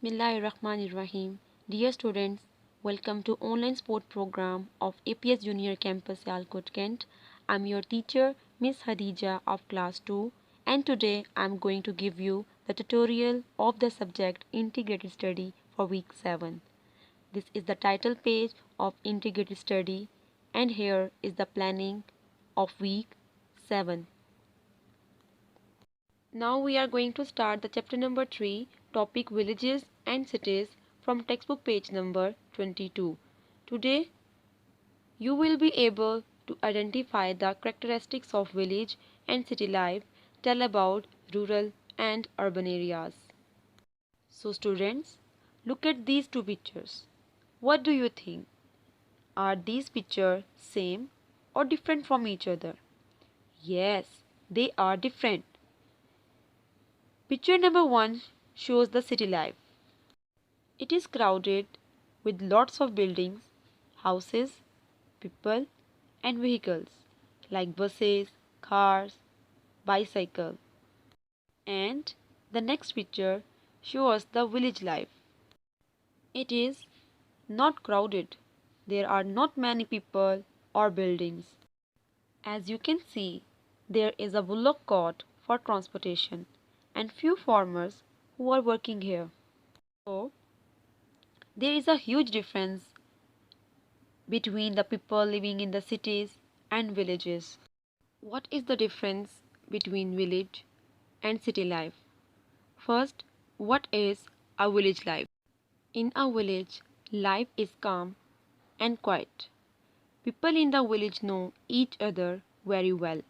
Bismillahirrahmanirrahim. Dear students, welcome to online sport program of APS Junior Campus Sialkot Kent. I'm your teacher Miss Khadija of class 2 and today I'm going to give you the tutorial of the subject Integrated Study for week 7. This is the title page of Integrated Study and here is the planning of week 7. Now we are going to start the chapter number 3, topic villages and cities from textbook page number 22. Today you will be able to identify the characteristics of village and city life, tell about rural and urban areas. So students, look at these two pictures. What do you think? Are these pictures same or different from each other? Yes, they are different. Picture number 1 shows the city life. It is crowded with lots of buildings, houses, people and vehicles like buses, cars, bicycles. And the next picture shows the village life. It is not crowded. There are not many people or buildings. As you can see, there is a bullock cart for transportation and few farmers who are working here. So, there is a huge difference between the people living in the cities and villages. What is the difference between village and city life? First, what is a village life? In a village, life is calm and quiet. People in the village know each other very well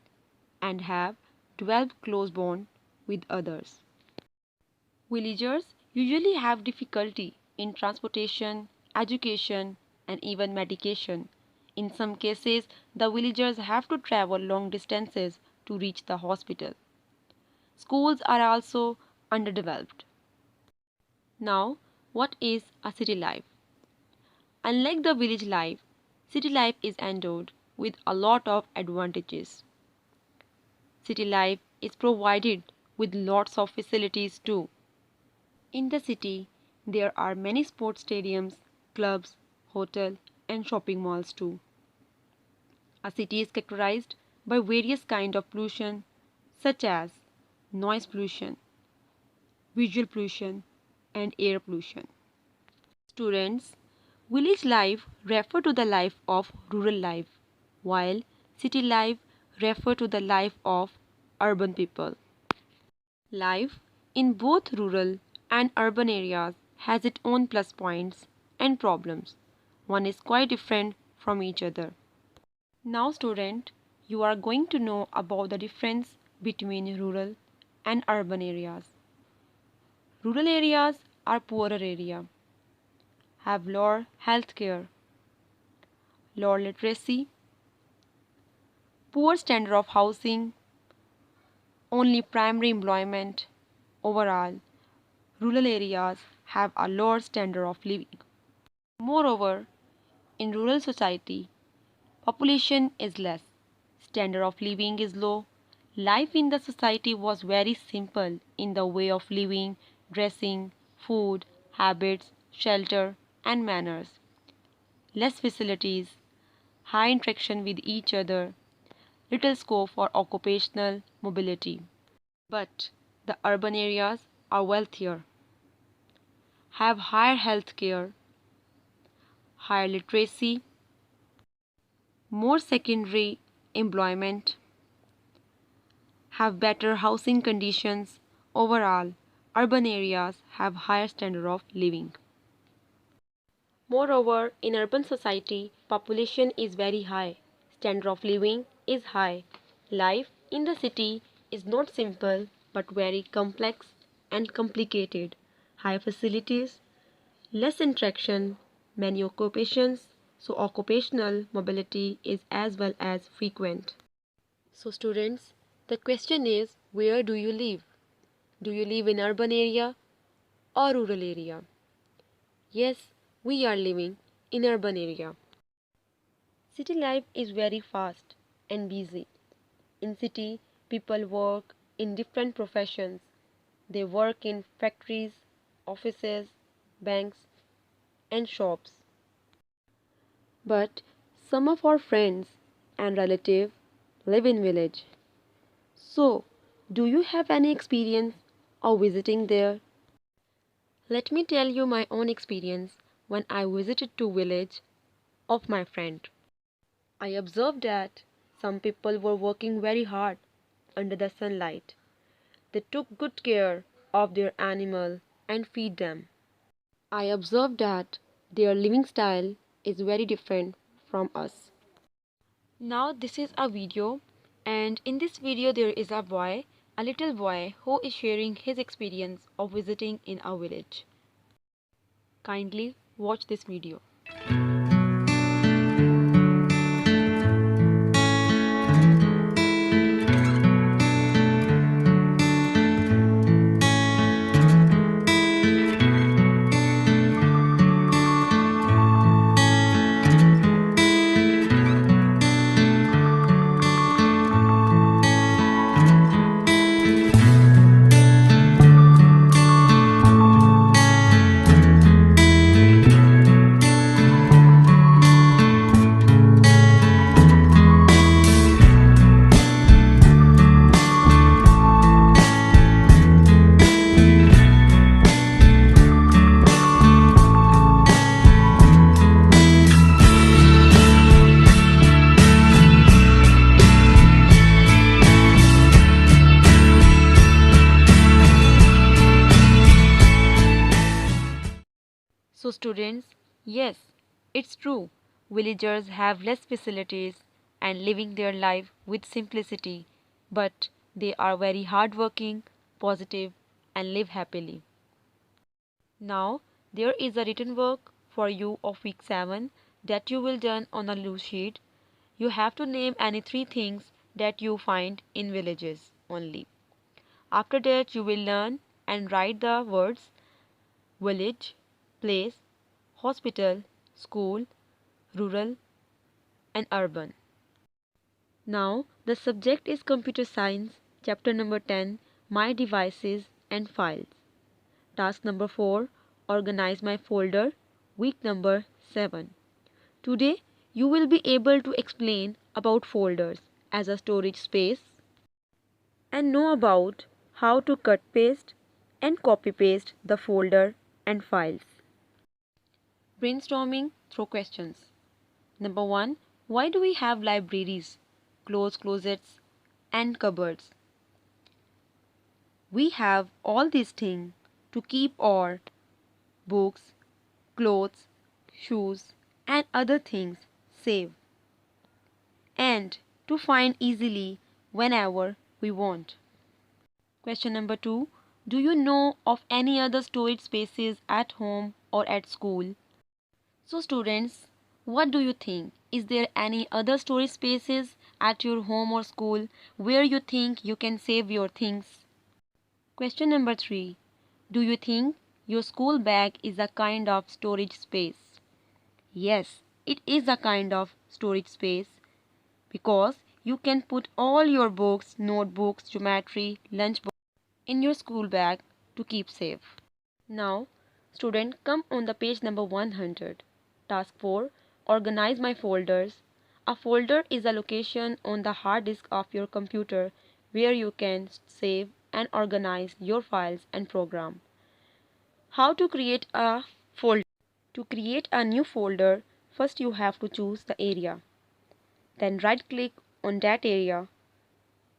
and have developed close bond with others. Villagers usually have difficulty in transportation, education, and even medication. In some cases, the villagers have to travel long distances to reach the hospital. Schools are also underdeveloped. Now, what is a city life? Unlike the village life, city life is endowed with a lot of advantages. City life is provided with lots of facilities too. In the city, there are many sports stadiums, clubs, hotels, and shopping malls too. A city is characterized by various kinds of pollution such as noise pollution, visual pollution, and air pollution. Students, village life refer to the life of rural life, while city life refer to the life of urban people. Life in both rural and urban areas has its own plus points and problems. One is quite different from each other. Now student, you are going to know about the difference between rural and urban areas. Rural areas are poorer area, have lower health care, lower literacy, poor standard of housing, only primary employment. Overall, rural areas have a lower standard of living. Moreover, in rural society, population is less, standard of living is low. Life in the society was very simple in the way of living, dressing, food, habits, shelter, and manners. Less facilities, high interaction with each other, little scope for occupational mobility. But the urban areas are wealthier, have higher health care, higher literacy, more secondary employment, have better housing conditions. Overall, urban areas have higher standard of living. Moreover, in urban society, population is very high, standard of living is high. Life in the city is not simple but very complex and complicated. High facilities, less interaction, many occupations, so occupational mobility is as well as frequent. So students, the question is, where do you live? Do you live in urban area or rural area? Yes, we are living in urban area. City life is very fast and busy. In city, people work in different professions. They work in factories, offices, banks, and shops. But some of our friends and relatives live in village. So, do you have any experience of visiting there? Let me tell you my own experience when I visited to village of my friend. I observed that some people were working very hard under the sunlight. They took good care of their animal and feed them. I observed that their living style is very different from us. Now this is a video, and in this video there is a little boy who is sharing his experience of visiting in a village. Kindly watch this video. So students, yes, it's true. Villagers have less facilities and living their life with simplicity, but they are very hardworking, positive, and live happily. Now, there is a written work for you of week 7 that you will done on a loose sheet. You have to name any 3 things that you find in villages only. After that, you will learn and write the words village, place, hospital, school, rural, and urban. Now, the subject is computer science, chapter number 10, my devices and files. Task number 4, organize my folder, week number 7. Today, you will be able to explain about folders as a storage space and know about how to cut paste and copy paste the folder and files. Brainstorming through questions. Number 1. Why do we have libraries, closets, and cupboards? We have all these things to keep our books, clothes, shoes, and other things safe and to find easily whenever we want. Question number 2. Do you know of any other storage spaces at home or at school? So students, what do you think? Is there any other storage spaces at your home or school where you think you can save your things? Question number 3. Do you think your school bag is a kind of storage space? Yes, it is a kind of storage space because you can put all your books, notebooks, geometry, lunchbox in your school bag to keep safe. Now, student, come on the page number 100. Task 4. Organize my folders. A folder is a location on the hard disk of your computer where you can save and organize your files and program. How to create a folder? To create a new folder, first you have to choose the area. Then right click on that area.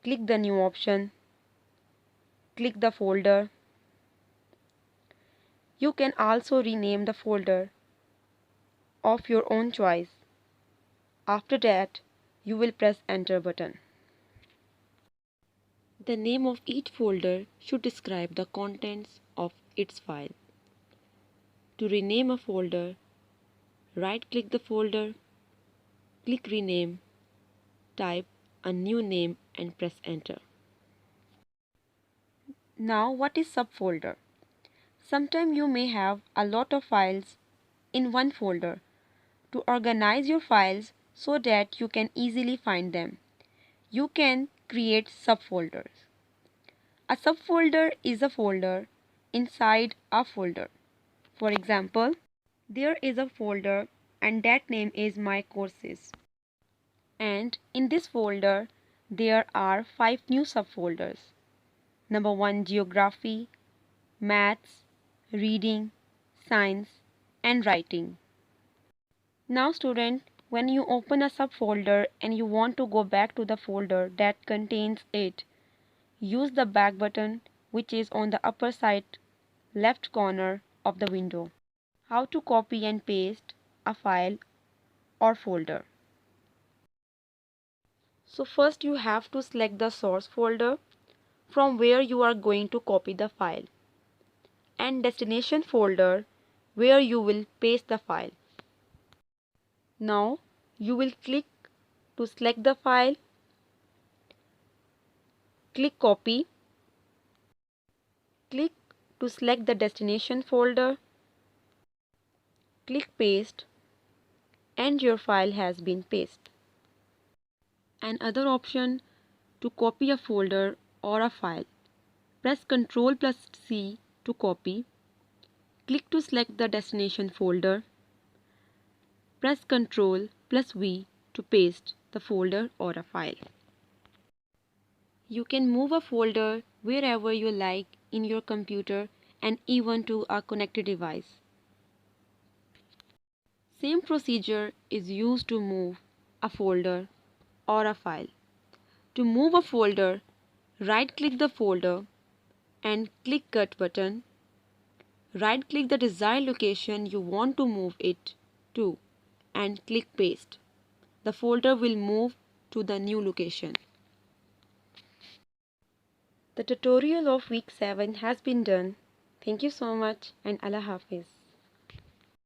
Click the new option. Click the folder. You can also rename the folder of your own choice. After that, you will press enter button. The name of each folder should describe the contents of its file. To rename a folder, right-click the folder, click rename, type a new name and press enter. Now what is subfolder? Sometimes you may have a lot of files in one folder. To organize your files so that you can easily find them, you can create subfolders. A subfolder is a folder inside a folder. For example, there is a folder and that name is My Courses. And in this folder, there are 5 new subfolders. Number 1, Geography, Maths, Reading, Science, and Writing. Now student, when you open a subfolder and you want to go back to the folder that contains it, use the back button which is on the upper side left corner of the window. How to copy and paste a file or folder. So first you have to select the source folder from where you are going to copy the file and destination folder where you will paste the file. Now you will click to select the file, click copy, click to select the destination folder, click paste, and your file has been pasted. Another option to copy a folder or a file. Press Ctrl plus C to copy. Click to select the destination folder. Press Ctrl plus V to paste the folder or a file. You can move a folder wherever you like in your computer and even to a connected device. Same procedure is used to move a folder or a file. To move a folder, right-click the folder and click Cut button. Right-click the desired location you want to move it to and click Paste. The folder will move to the new location. The tutorial of week 7 has been done. Thank you so much and Allah Hafiz.